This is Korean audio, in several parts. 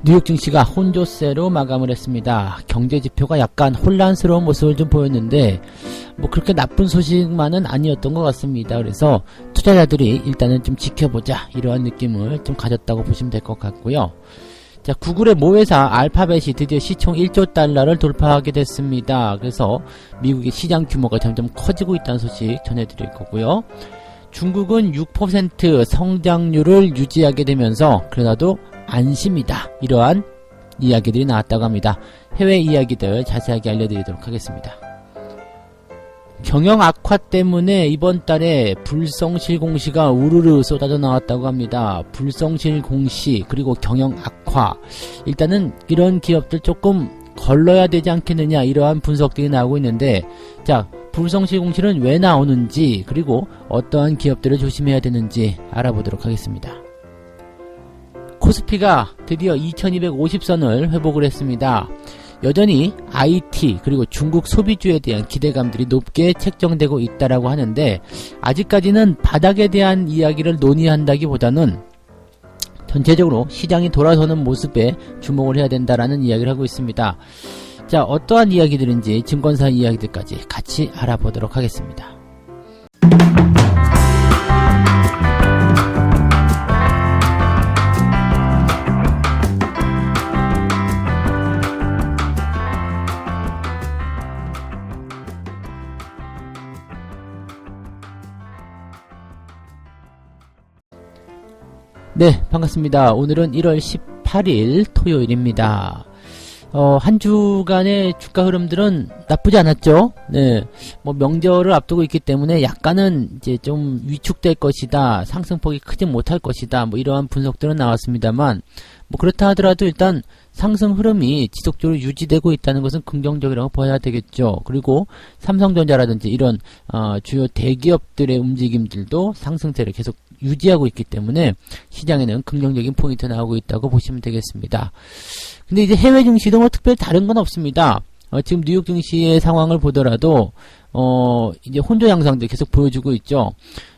뉴욕 증시가 혼조세로 마감을 했습니다. 경제 지표가 약간 혼란스러운 모습을 좀 보였는데 뭐 그렇게 나쁜 소식만은 아니었던 것 같습니다. 그래서 투자자들이 일단은 좀 지켜보자 이러한 느낌을 좀 가졌다고 보시면 될 것 같고요. 자, 구글의 모회사 알파벳이 드디어 시총 1조 달러를 돌파하게 됐습니다. 그래서 미국의 시장 규모가 점점 커지고 있다는 소식 전해드릴 거고요. 중국은 6% 성장률을 유지하게 되면서 그래도 안심이다. 이러한 이야기들이 나왔다고 합니다. 해외 이야기들 자세하게 알려드리도록 하겠습니다. 경영 악화 때문에 이번 달에 불성실 공시가 우르르 쏟아져 나왔다고 합니다. 불성실 공시 그리고 경영 악화, 일단은 이런 기업들 조금 걸러야 되지 않겠느냐 이러한 분석들이 나오고 있는데, 자, 불성실 공시는 왜 나오는지 그리고 어떠한 기업들을 조심해야 되는지 알아보도록 하겠습니다. 코스피가 드디어 2250선을 회복을 했습니다. 여전히 IT 그리고 중국 소비주에 대한 기대감들이 높게 책정되고 있다라고 하는데, 아직까지는 바닥에 대한 이야기를 논의한다기보다는 전체적으로 시장이 돌아서는 모습에 주목을 해야 된다라는 이야기를 하고 있습니다. 자, 어떠한 이야기들인지 증권사 이야기들까지 같이 알아보도록 하겠습니다. 네, 반갑습니다. 오늘은 1월 18일 토요일입니다. 한 주간의 주가 흐름들은 나쁘지 않았죠? 네. 뭐 명절을 앞두고 있기 때문에 약간은 이제 좀 위축될 것이다. 상승폭이 크지 못할 것이다. 뭐 이러한 분석들은 나왔습니다만, 뭐 그렇다 하더라도 일단 상승 흐름이 지속적으로 유지되고 있다는 것은 긍정적이라고 봐야 되겠죠. 그리고 삼성전자라든지 이런 주요 대기업들의 움직임들도 상승세를 계속 유지하고 있기 때문에 시장에는 긍정적인 포인트 나오고 있다고 보시면 되겠습니다. 근데 이제 해외 증시도 뭐 특별히 다른 건 없습니다. 지금 뉴욕 증시의 상황을 보더라도 이제 혼조 양상도 계속 보여주고 있죠.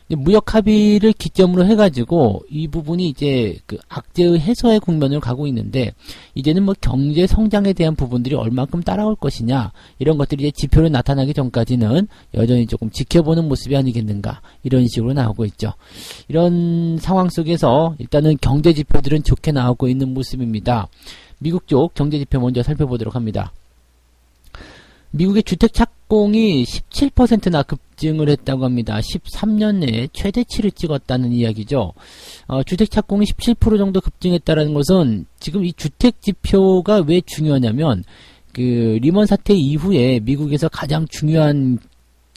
무역 합의를 기점으로 해가지고 이 부분이 이제 그 악재의 해소의 국면을 가고 있는데, 이제는 뭐 경제 성장에 대한 부분들이 얼만큼 따라올 것이냐 이런 것들이 이제 지표로 나타나기 전까지는 여전히 조금 지켜보는 모습이 아니겠는가 이런 식으로 나오고 있죠. 이런 상황 속에서 일단은 경제 지표들은 좋게 나오고 있는 모습입니다. 미국 쪽 경제 지표 먼저 살펴보도록 합니다. 미국의 주택 착공이 17%나 급증을 했다고 합니다. 13년 내에 최대치를 찍었다는 이야기죠. 주택 착공이 17% 정도 급증했다는 것은 지금 이 주택 지표가 왜 중요하냐면, 그 리먼 사태 이후에 미국에서 가장 중요한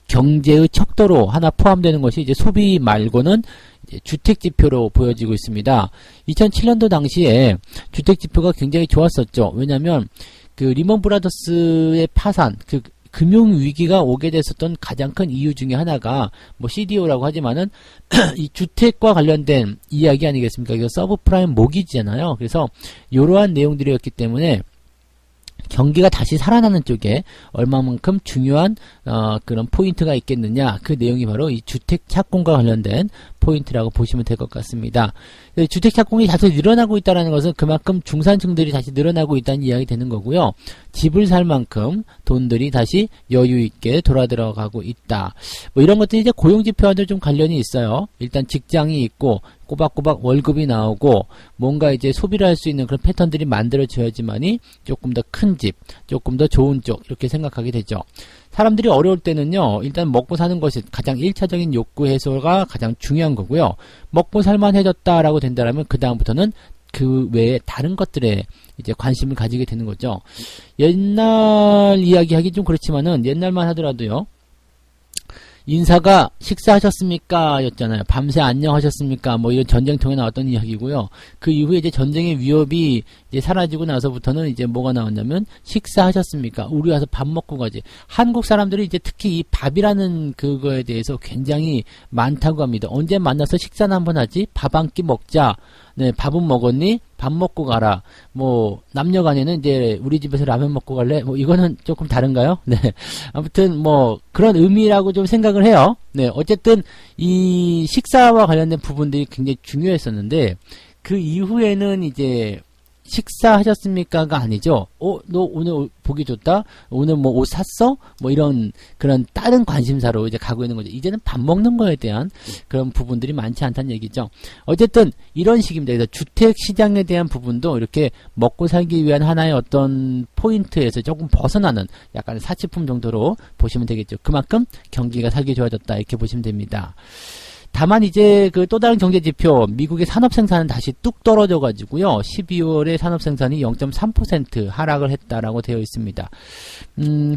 경제의 척도로 하나 포함되는 것이 이제 소비 말고는 이제 주택 지표로 보여지고 있습니다. 2007년도 당시에 주택 지표가 굉장히 좋았었죠. 왜냐하면 그 리먼 브라더스의 파산, 그 금융 위기가 오게 됐었던 가장 큰 이유 중에 하나가 뭐 CDO라고 하지만은 이 주택과 관련된 이야기 아니겠습니까? 이거 서브프라임 모기지잖아요. 그래서 이러한 내용들이었기 때문에 경기가 다시 살아나는 쪽에 얼마만큼 중요한 그런 포인트가 있겠느냐, 그 내용이 바로 이 주택 착공과 관련된 포인트라고 보시면 될 것 같습니다. 주택 착공이 다시 늘어나고 있다는 것은 그만큼 중산층들이 다시 늘어나고 있다는 이야기 되는 거고요. 집을 살 만큼 돈들이 다시 여유 있게 돌아 들어가고 있다. 뭐 이런 것들이 이제 고용 지표와도 좀 관련이 있어요. 일단 직장이 있고 꼬박꼬박 월급이 나오고 뭔가 이제 소비를 할 수 있는 그런 패턴들이 만들어져야지만이 조금 더 큰 집, 조금 더 좋은 쪽 이렇게 생각하게 되죠. 사람들이 어려울 때는요, 일단 먹고 사는 것이 가장 1차적인 욕구 해소가 가장 중요한 거고요. 먹고 살만해졌다라고 된다라면 그 다음부터는 그 외에 다른 것들에 이제 관심을 가지게 되는 거죠. 옛날 이야기하기 좀 그렇지만은 옛날만 하더라도요, 인사가 식사하셨습니까? 였잖아요. 밤새 안녕하셨습니까? 뭐 이런 전쟁통에 나왔던 이야기고요. 그 이후에 이제 전쟁의 위협이 이제 사라지고 나서부터는 이제 뭐가 나왔냐면 식사하셨습니까? 우리 와서 밥 먹고 가지. 한국 사람들이 이제 특히 이 밥이라는 그거에 대해서 굉장히 많다고 합니다. 언제 만나서 식사는 한번 하지? 밥 한 끼 먹자. 네, 밥은 먹었니? 밥 먹고 가라. 뭐 남녀 간에는 이제 우리 집에서 라면 먹고 갈래? 뭐 이거는 조금 다른가요? 네. 아무튼 뭐 그런 의미라고 좀 생각을 해요. 네. 어쨌든 이 식사와 관련된 부분들이 굉장히 중요했었는데, 그 이후에는 이제 식사하셨습니까가 아니죠. 너 오늘 보기 좋다? 오늘 뭐 옷 샀어? 뭐 이런 그런 다른 관심사로 이제 가고 있는 거죠. 이제는 밥 먹는 거에 대한 그런 부분들이 많지 않다는 얘기죠. 어쨌든 이런 식입니다. 그래서 주택 시장에 대한 부분도 이렇게 먹고 살기 위한 하나의 어떤 포인트에서 조금 벗어나는 약간의 사치품 정도로 보시면 되겠죠. 그만큼 경기가 살기 좋아졌다 이렇게 보시면 됩니다. 다만 이제 그 또 다른 경제 지표 미국의 산업 생산은 다시 뚝 떨어져 가지고요. 12월에 산업 생산이 0.3% 하락을 했다라고 되어 있습니다.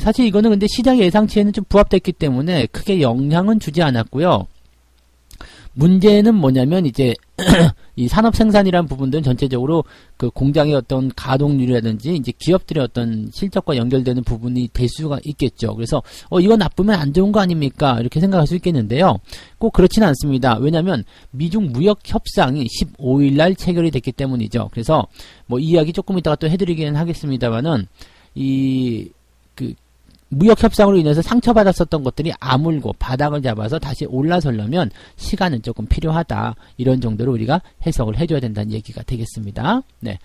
사실 이거는 근데 시장 예상치에는 좀 부합됐기 때문에 크게 영향은 주지 않았고요. 문제는 뭐냐면 이제 이 산업 생산이라는 부분들은 전체적으로 그 공장의 어떤 가동률이라든지 이제 기업들의 어떤 실적과 연결되는 부분이 될 수가 있겠죠. 그래서 이거 나쁘면 안 좋은 거 아닙니까? 이렇게 생각할 수 있겠는데요. 꼭 그렇지는 않습니다. 왜냐하면 미중 무역 협상이 15일 날 체결이 됐기 때문이죠. 그래서 뭐 이 이야기 조금 이따가 또 해드리기는 하겠습니다만은 무역 협상으로 인해서 상처받았었던 것들이 아물고 바닥을 잡아서 다시 올라서려면 시간은 조금 필요하다. 이런 정도로 우리가 해석을 해줘야 된다는 얘기가 되겠습니다. 네.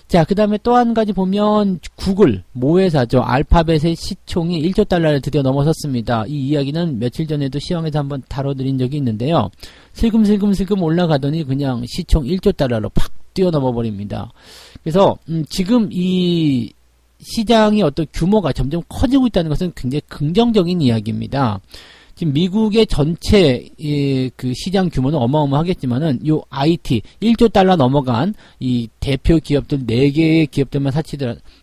자, 그 다음에 또 한 가지 보면 구글, 모회사죠. 알파벳의 시총이 1조 달러를 드디어 넘어섰습니다. 이 이야기는 며칠 전에도 시황에서 한번 다뤄드린 적이 있는데요. 슬금슬금 올라가더니 그냥 시총 1조 달러로 팍 뛰어넘어 버립니다. 그래서 지금 이 시장의 어떤 규모가 점점 커지고 있다는 것은 굉장히 긍정적인 이야기입니다. 지금 미국의 전체 그 시장 규모는 어마어마하겠지만은 요 IT 1조 달러 넘어간 이 대표 기업들 4개의 기업들만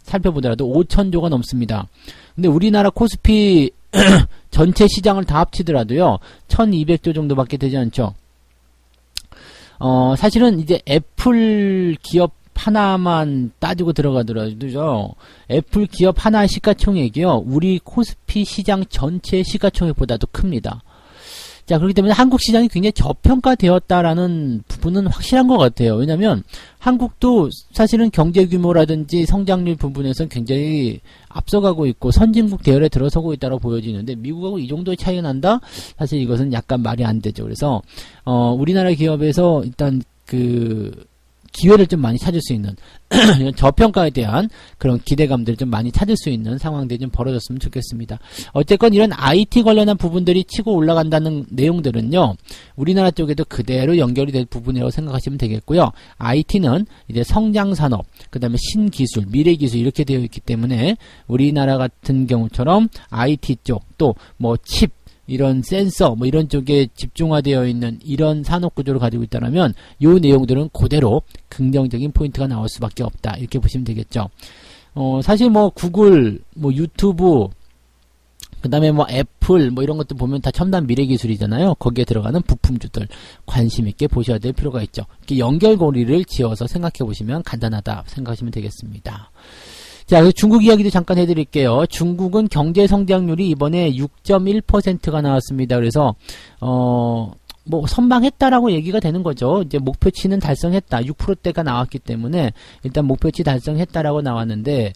살펴보더라도 5천조가 넘습니다. 근데 우리나라 코스피 전체 시장을 다 합치더라도요 1200조 정도밖에 되지 않죠. 사실은 이제 애플 기업 하나만 따지고 들어가더라도 애플 기업 하나의 시가총액이요 우리 코스피 시장 전체 시가총액보다도 큽니다. 자, 그렇기 때문에 한국 시장이 굉장히 저평가되었다라는 부분은 확실한 것 같아요. 왜냐하면 한국도 사실은 경제 규모라든지 성장률 부분에서는 굉장히 앞서가고 있고 선진국 대열에 들어서고 있다고 보여지는데 미국하고 이 정도의 차이가 난다? 사실 이것은 약간 말이 안 되죠. 그래서 우리나라 기업에서 일단 기회를 좀 많이 찾을 수 있는 저평가에 대한 그런 기대감들을 좀 많이 찾을 수 있는 상황들이 좀 벌어졌으면 좋겠습니다. 어쨌건 이런 IT 관련한 부분들이 치고 올라간다는 내용들은요. 우리나라 쪽에도 그대로 연결이 될 부분이라고 생각하시면 되겠고요. IT는 이제 성장산업, 그 다음에 신기술, 미래기술 이렇게 되어 있기 때문에 우리나라 같은 경우처럼 IT 쪽 또 뭐 칩 이런 센서 뭐 이런 쪽에 집중화되어 있는 이런 산업 구조를 가지고 있다면 요 내용들은 그대로 긍정적인 포인트가 나올 수밖에 없다 이렇게 보시면 되겠죠. 사실 뭐 구글, 뭐 유튜브, 그 다음에 뭐 애플 뭐 이런 것들 보면 다 첨단 미래 기술이잖아요. 거기에 들어가는 부품주들 관심 있게 보셔야 될 필요가 있죠. 이렇게 연결고리를 지어서 생각해 보시면 간단하다 생각하시면 되겠습니다. 자, 중국 이야기도 잠깐 해드릴게요. 중국은 경제 성장률이 이번에 6.1%가 나왔습니다. 그래서 뭐 선방했다라고 얘기가 되는 거죠. 이제 목표치는 달성했다. 6%대가 나왔기 때문에 일단 목표치 달성했다라고 나왔는데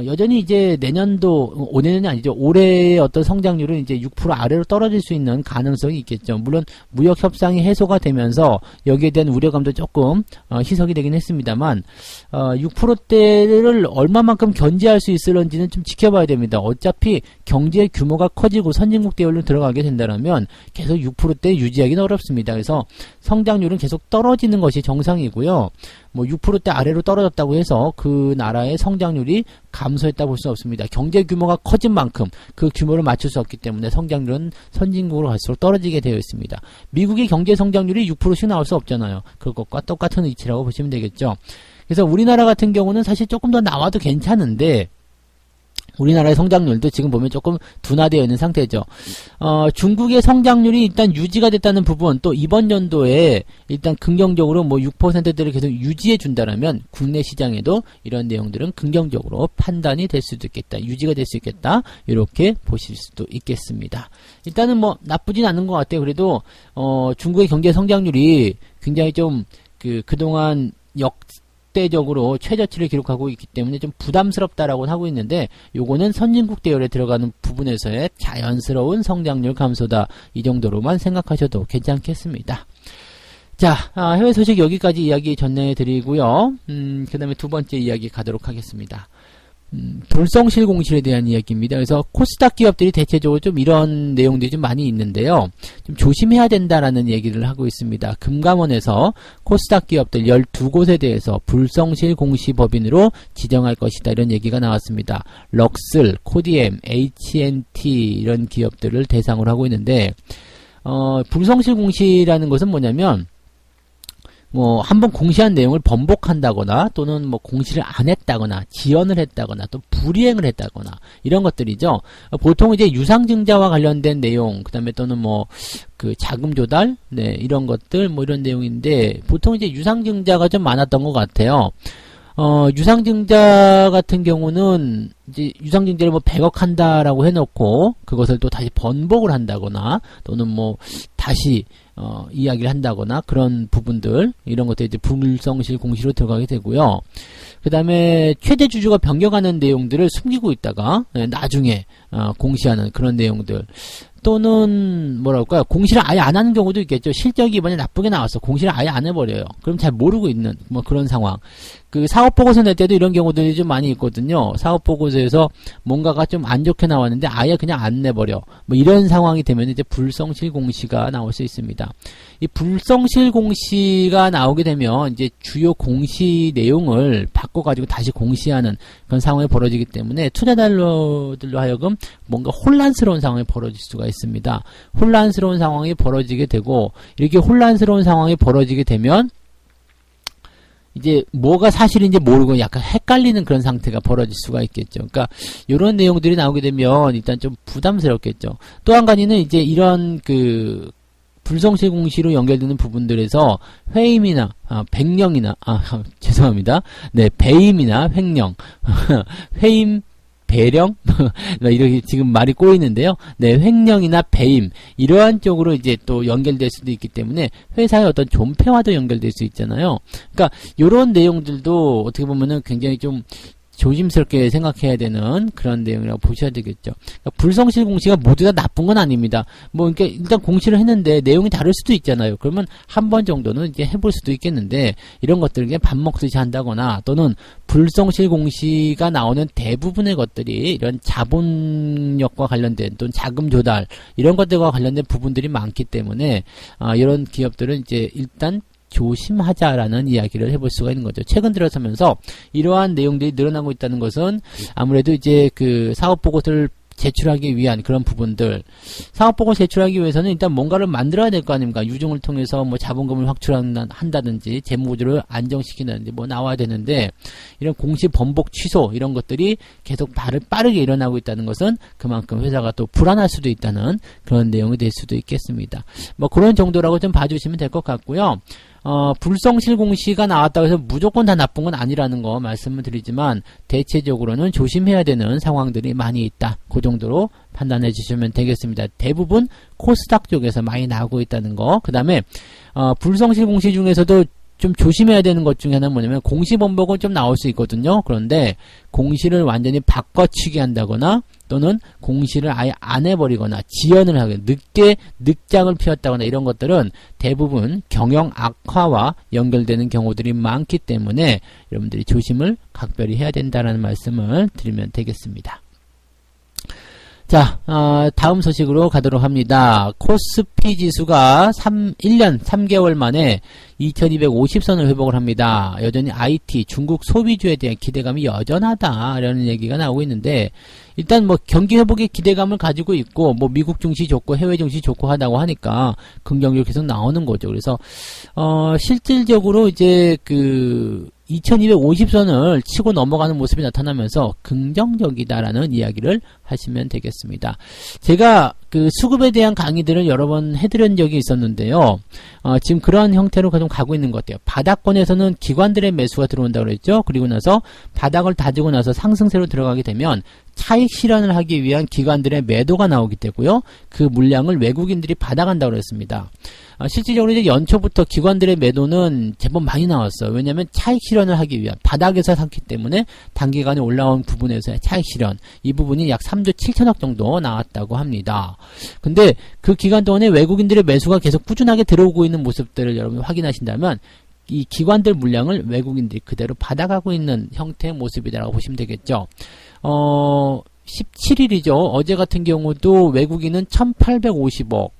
여전히 이제 내년도, 올해는 아니죠. 올해의 어떤 성장률은 이제 6% 아래로 떨어질 수 있는 가능성이 있겠죠. 물론 무역 협상이 해소가 되면서 여기에 대한 우려감도 조금 희석이 되긴 했습니다만 6%대를 얼마만큼 견제할 수 있을런지는 좀 지켜봐야 됩니다. 어차피 경제 규모가 커지고 선진국 대열로 들어가게 된다면 계속 6%대 유지하기는 어렵습니다. 그래서 성장률은 계속 떨어지는 것이 정상이고요. 뭐 6%대 아래로 떨어졌다고 해서 그 나라의 성장률이 감소했다 볼 수 없습니다. 경제 규모가 커진 만큼 그 규모를 맞출 수 없기 때문에 성장률은 선진국으로 갈수록 떨어지게 되어 있습니다. 미국의 경제 성장률이 6%씩 나올 수 없잖아요. 그것과 똑같은 위치라고 보시면 되겠죠. 그래서 우리나라 같은 경우는 사실 조금 더 나와도 괜찮은데 우리나라의 성장률도 지금 보면 조금 둔화되어 있는 상태죠. 중국의 성장률이 일단 유지가 됐다는 부분, 또 이번 연도에 일단 긍정적으로 뭐 6%대를 계속 유지해 준다라면 국내 시장에도 이런 내용들은 긍정적으로 판단이 될 수도 있겠다. 유지가 될 수 있겠다. 이렇게 보실 수도 있겠습니다. 일단은 뭐 나쁘진 않은 것 같아요. 그래도 중국의 경제 성장률이 굉장히 좀 그동안 역대적으로 최저치를 기록하고 있기 때문에 좀 부담스럽다라고 하고 있는데 요거는 선진국 대열에 들어가는 부분에서의 자연스러운 성장률 감소다. 이 정도로만 생각하셔도 괜찮겠습니다. 자, 해외 소식 여기까지 이야기 전해드리고요. 그 다음에 두 번째 이야기 가도록 하겠습니다. 불성실 공실에 대한 이야기입니다. 그래서 코스닥 기업들이 대체적으로 좀 이런 내용들이 좀 많이 있는데요. 좀 조심해야 된다라는 얘기를 하고 있습니다. 금감원에서 코스닥 기업들 12곳에 대해서 불성실 공시법인으로 지정할 것이다. 이런 얘기가 나왔습니다. 럭슬, 코디엠, H&T 이런 기업들을 대상으로 하고 있는데 불성실 공시라는 것은 뭐냐면 한번 공시한 내용을 번복한다거나 또는 공시를 안 했다거나 지연을 했다거나 또 불이행을 했다거나 이런 것들이죠. 보통 이제 유상증자와 관련된 내용, 그 다음에 또는 그 자금 조달, 네, 이런 것들, 이런 내용인데 보통 이제 유상증자가 좀 많았던 것 같아요. 유상증자 같은 경우는 이제 유상증자를 100억 한다라고 해놓고 그것을 또 다시 번복을 한다거나 또는 다시 이야기를 한다거나 그런 부분들 이런 것들이 이제 불성실 공시로 들어가게 되고요. 그 다음에 최대 주주가 변경하는 내용들을 숨기고 있다가 나중에 공시하는 그런 내용들 또는 공시를 아예 안 하는 경우도 있겠죠. 실적이 이번에 나쁘게 나왔어. 공시를 아예 안 해버려요. 그럼 잘 모르고 있는 그런 상황. 그 사업보고서 낼 때도 이런 경우들이 좀 많이 있거든요. 사업보고서에서 뭔가가 좀 안 좋게 나왔는데 아예 그냥 안 내버려. 이런 상황이 되면 이제 불성실 공시가 나올 수 있습니다. 이 불성실 공시가 나오게 되면 이제 주요 공시 내용을 바꿔가지고 다시 공시하는 그런 상황이 벌어지기 때문에 투자자들로 하여금 뭔가 혼란스러운 상황이 벌어질 수가 있습니다. 혼란스러운 상황이 벌어지게 되고 이렇게 혼란스러운 상황이 벌어지게 되면 이제 뭐가 사실인지 모르고 약간 헷갈리는 그런 상태가 벌어질 수가 있겠죠. 그러니까 이런 내용들이 나오게 되면 일단 좀 부담스럽겠죠. 또 한 가지는 이제 이런 그 불성실 공시로 연결되는 부분들에서 회임이나 백령이나 죄송합니다. 네, 배임이나 횡령, 회임 배령? 이렇게 지금 말이 꼬이는데요. 네, 횡령이나 배임 이러한 쪽으로 이제 또 연결될 수도 있기 때문에 회사의 어떤 존폐와도 연결될 수 있잖아요. 그러니까 이런 내용들도 어떻게 보면은 굉장히 좀 조심스럽게 생각해야 되는 그런 내용이라고 보셔야 되겠죠. 그러니까 불성실 공시가 모두 다 나쁜 건 아닙니다. 그러니까 일단 공시를 했는데 내용이 다를 수도 있잖아요. 그러면 한 번 정도는 이제 해볼 수도 있겠는데 이런 것들을 그냥 밥 먹듯이 한다거나 또는 불성실 공시가 나오는 대부분의 것들이 이런 자본력과 관련된 또는 자금 조달 이런 것들과 관련된 부분들이 많기 때문에 이런 기업들은 이제 일단 조심하자라는 이야기를 해볼 수가 있는 거죠. 최근 들어서면서 이러한 내용들이 늘어나고 있다는 것은 아무래도 이제 그 사업보고서를 제출하기 위한 그런 부분들, 사업보고 제출하기 위해서는 일단 뭔가를 만들어야 될 거 아닙니까? 유증을 통해서 자본금을 확출한다든지 재무구조를 안정시킨다든지 나와야 되는데 이런 공시 번복 취소 이런 것들이 계속 빠르게 일어나고 있다는 것은 그만큼 회사가 또 불안할 수도 있다는 그런 내용이 될 수도 있겠습니다. 그런 정도라고 좀 봐주시면 될 것 같고요. 불성실 공시가 나왔다고 해서 무조건 다 나쁜 건 아니라는 거 말씀을 드리지만 대체적으로는 조심해야 되는 상황들이 많이 있다. 그 정도로 판단해 주시면 되겠습니다. 대부분 코스닥 쪽에서 많이 나오고 있다는 거. 그 다음에 불성실 공시 중에서도 좀 조심해야 되는 것 중에 하나는 뭐냐면 공시 번복은 좀 나올 수 있거든요. 그런데 공시를 완전히 바꿔치기 한다거나 또는 공시를 아예 안 해버리거나 지연을 하게 늦게 늑장을 피웠다거나 이런 것들은 대부분 경영 악화와 연결되는 경우들이 많기 때문에 여러분들이 조심을 각별히 해야 된다는 말씀을 드리면 되겠습니다. 자, 다음 소식으로 가도록 합니다. 코스피 지수가 1년 3개월 만에 2250선을 회복을 합니다. 여전히 IT, 중국 소비주에 대한 기대감이 여전하다라는 얘기가 나오고 있는데 일단 경기 회복의 기대감을 가지고 있고 미국 증시 좋고 해외 증시 좋고 하다고 하니까 긍정적으로 계속 나오는 거죠. 그래서 실질적으로 이제 2250선을 치고 넘어가는 모습이 나타나면서 긍정적이다라는 이야기를 하시면 되겠습니다. 제가 수급에 대한 강의들을 여러 번 해드린 적이 있었는데요. 지금 그러한 형태로 계속 가고 있는 것 같아요. 바닥권에서는 기관들의 매수가 들어온다고 그랬죠. 그리고 나서 바닥을 다지고 나서 상승세로 들어가게 되면 차익 실현을 하기 위한 기관들의 매도가 나오게 되고요. 그 물량을 외국인들이 받아간다고 그랬습니다. 실질적으로 이제 연초부터 기관들의 매도는 제법 많이 나왔어요. 왜냐하면 차익 실현을 하기 위한 바닥에서 샀기 때문에 단기간에 올라온 부분에서의 차익 실현 이 부분이 약 3조 7천억 정도 나왔다고 합니다. 근데 그 기간 동안에 외국인들의 매수가 계속 꾸준하게 들어오고 있는 모습들을 여러분이 확인하신다면 이 기관들 물량을 외국인들이 그대로 받아가고 있는 형태의 모습이라고 보시면 되겠죠. 17일이죠. 어제 같은 경우도 외국인은 1850억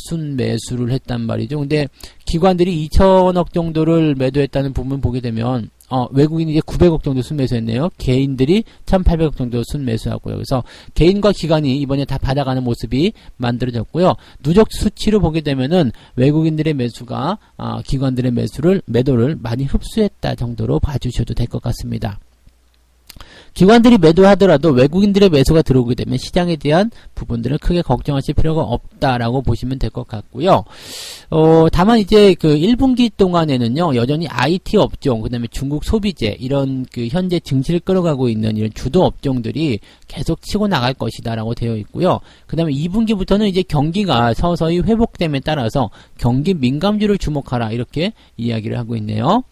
순매수를 했단 말이죠. 근데 기관들이 2천억 정도를 매도했다는 부분 보게 되면 외국인이 이제 900억 정도 순매수했네요. 개인들이 1800억 정도 순매수하고요. 그래서 개인과 기관이 이번에 다 받아가는 모습이 만들어졌고요. 누적 수치로 보게 되면은 외국인들의 매수가 기관들의 매도를 많이 흡수했다 정도로 봐주셔도 될 것 같습니다. 기관들이 매도하더라도 외국인들의 매수가 들어오게 되면 시장에 대한 부분들은 크게 걱정하실 필요가 없다라고 보시면 될 것 같고요. 다만 이제 그 1분기 동안에는요, 여전히 IT 업종, 그 다음에 중국 소비재, 이런 그 현재 증시를 끌어가고 있는 이런 주도 업종들이 계속 치고 나갈 것이다라고 되어 있고요. 그 다음에 2분기부터는 이제 경기가 서서히 회복됨에 따라서 경기 민감주를 주목하라, 이렇게 이야기를 하고 있네요.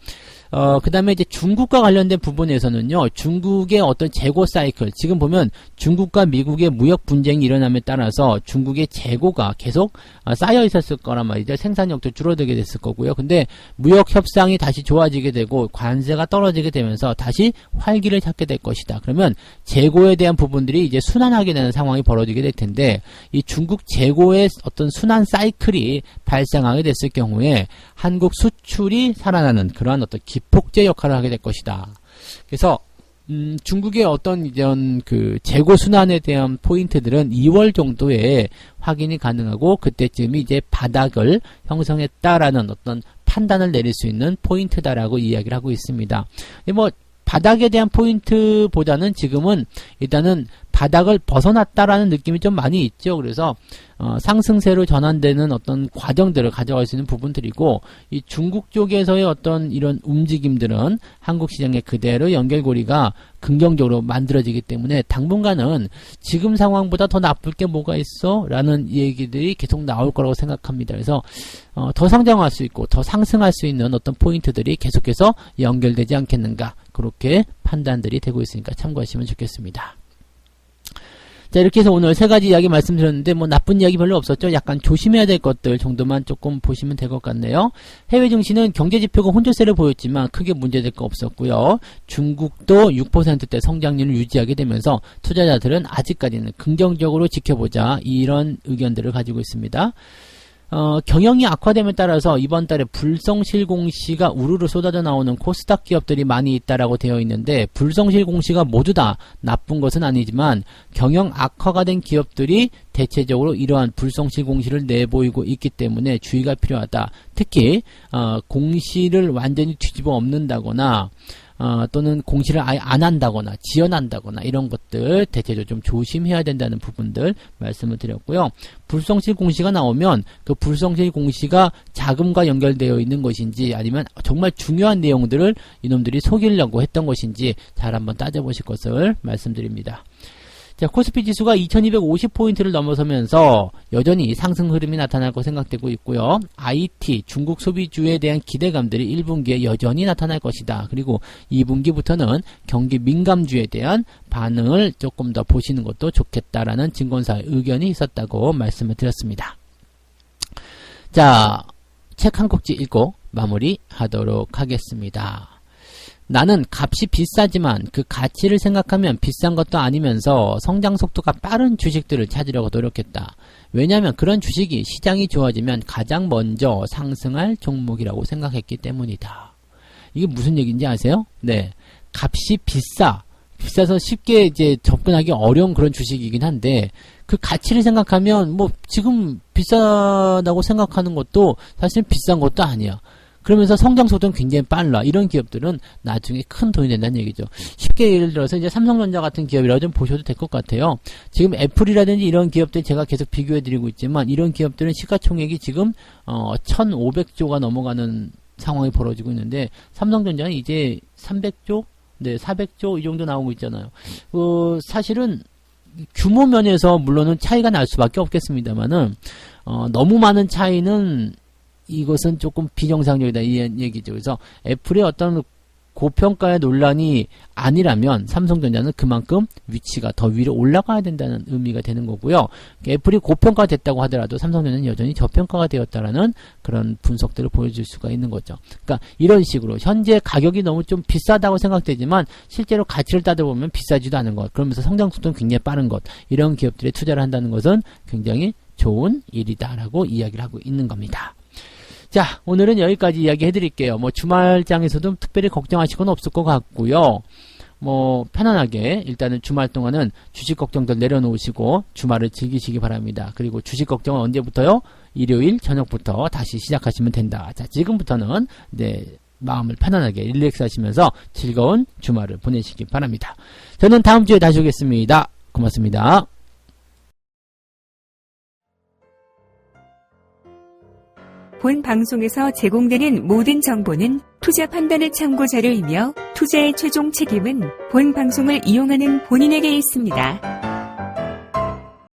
그 다음에 이제 중국과 관련된 부분에서는요, 중국의 어떤 재고 사이클, 지금 보면 중국과 미국의 무역 분쟁이 일어남에 따라서 중국의 재고가 계속 쌓여 있었을 거란 말이죠. 생산력도 줄어들게 됐을 거고요. 근데 무역 협상이 다시 좋아지게 되고 관세가 떨어지게 되면서 다시 활기를 찾게 될 것이다. 그러면 재고에 대한 부분들이 이제 순환하게 되는 상황이 벌어지게 될 텐데, 이 중국 재고의 어떤 순환 사이클이 발생하게 됐을 경우에 한국 수출이 살아나는 그러한 어떤 기폭제 역할을 하게 될 것이다. 그래서 중국의 어떤 이런 그 재고 순환에 대한 포인트들은 2월 정도에 확인이 가능하고 그때쯤이 이제 바닥을 형성했다라는 어떤 판단을 내릴 수 있는 포인트다라고 이야기를 하고 있습니다. 뭐 바닥에 대한 포인트보다는 지금은 일단은 바닥을 벗어났다라는 느낌이 좀 많이 있죠. 그래서 상승세로 전환되는 어떤 과정들을 가져갈 수 있는 부분들이고, 이 중국 쪽에서의 어떤 이런 움직임들은 한국 시장에 그대로 연결고리가 긍정적으로 만들어지기 때문에 당분간은 지금 상황보다 더 나쁠 게 뭐가 있어? 라는 얘기들이 계속 나올 거라고 생각합니다. 그래서 더 성장할 수 있고 더 상승할 수 있는 어떤 포인트들이 계속해서 연결되지 않겠는가, 그렇게 판단들이 되고 있으니까 참고하시면 좋겠습니다. 자, 이렇게 해서 오늘 3가지 이야기 말씀드렸는데 뭐 나쁜 이야기 별로 없었죠. 약간 조심해야 될 것들 정도만 조금 보시면 될 것 같네요. 해외 증시는 경제지표가 혼조세를 보였지만 크게 문제될 거 없었고요. 중국도 6%대 성장률을 유지하게 되면서 투자자들은 아직까지는 긍정적으로 지켜보자, 이런 의견들을 가지고 있습니다. 경영이 악화됨에 따라서 이번 달에 불성실 공시가 우르르 쏟아져 나오는 코스닥 기업들이 많이 있다라고 되어 있는데, 불성실 공시가 모두 다 나쁜 것은 아니지만 경영 악화가 된 기업들이 대체적으로 이러한 불성실 공시를 내보이고 있기 때문에 주의가 필요하다. 특히 공시를 완전히 뒤집어 엎는다거나 또는 공시를 아예 안 한다거나 지연한다거나 이런 것들 대체적으로 좀 조심해야 된다는 부분들 말씀을 드렸고요. 불성실 공시가 나오면 그 불성실 공시가 자금과 연결되어 있는 것인지 아니면 정말 중요한 내용들을 이놈들이 속이려고 했던 것인지 잘 한번 따져보실 것을 말씀드립니다. 자, 코스피 지수가 2250포인트를 넘어서면서 여전히 상승 흐름이 나타날 거 생각되고 있고요. IT, 중국 소비주에 대한 기대감들이 1분기에 여전히 나타날 것이다. 그리고 2분기부터는 경기 민감주에 대한 반응을 조금 더 보시는 것도 좋겠다라는 증권사의 의견이 있었다고 말씀을 드렸습니다. 자, 책 한 꼭지 읽고 마무리하도록 하겠습니다. 나는 값이 비싸지만 그 가치를 생각하면 비싼 것도 아니면서 성장 속도가 빠른 주식들을 찾으려고 노력했다. 왜냐하면 그런 주식이 시장이 좋아지면 가장 먼저 상승할 종목이라고 생각했기 때문이다. 이게 무슨 얘기인지 아세요? 네, 값이 비싸서 쉽게 이제 접근하기 어려운 그런 주식이긴 한데, 그 가치를 생각하면 뭐 지금 비싸다고 생각하는 것도 사실 비싼 것도 아니야. 그러면서 성장 속도는 굉장히 빨라. 이런 기업들은 나중에 큰 돈이 된다는 얘기죠. 쉽게 예를 들어서 이제 삼성전자 같은 기업이라고 좀 보셔도 될 것 같아요. 지금 애플이라든지 이런 기업들 제가 계속 비교해드리고 있지만, 이런 기업들은 시가총액이 지금 1500조가 넘어가는 상황이 벌어지고 있는데, 삼성전자는 이제 300조? 네, 400조 이 정도 나오고 있잖아요. 사실은 규모 면에서 물론은 차이가 날 수밖에 없겠습니다만은 너무 많은 차이는 이것은 조금 비정상적이다 이 얘기죠. 그래서 애플의 어떤 고평가의 논란이 아니라면 삼성전자는 그만큼 위치가 더 위로 올라가야 된다는 의미가 되는 거고요. 애플이 고평가됐다고 하더라도 삼성전자는 여전히 저평가가 되었다라는 그런 분석들을 보여줄 수가 있는 거죠. 그러니까 이런 식으로 현재 가격이 너무 좀 비싸다고 생각되지만 실제로 가치를 따져보면 비싸지도 않은 것, 그러면서 성장 속도는 굉장히 빠른 것, 이런 기업들에 투자를 한다는 것은 굉장히 좋은 일이다라고 이야기를 하고 있는 겁니다. 자, 오늘은 여기까지 이야기 해드릴게요. 뭐 주말장에서도 특별히 걱정하실 건 없을 것 같고요. 뭐 편안하게 일단은 주말 동안은 주식 걱정들 내려놓으시고 주말을 즐기시기 바랍니다. 그리고 주식 걱정은 언제부터요? 일요일 저녁부터 다시 시작하시면 된다. 자, 지금부터는 네, 마음을 편안하게 릴렉스 하시면서 즐거운 주말을 보내시기 바랍니다. 저는 다음 주에 다시 오겠습니다. 고맙습니다. 본 방송에서 제공되는 모든 정보는 투자 판단의 참고 자료이며 투자의 최종 책임은 본 방송을 이용하는 본인에게 있습니다.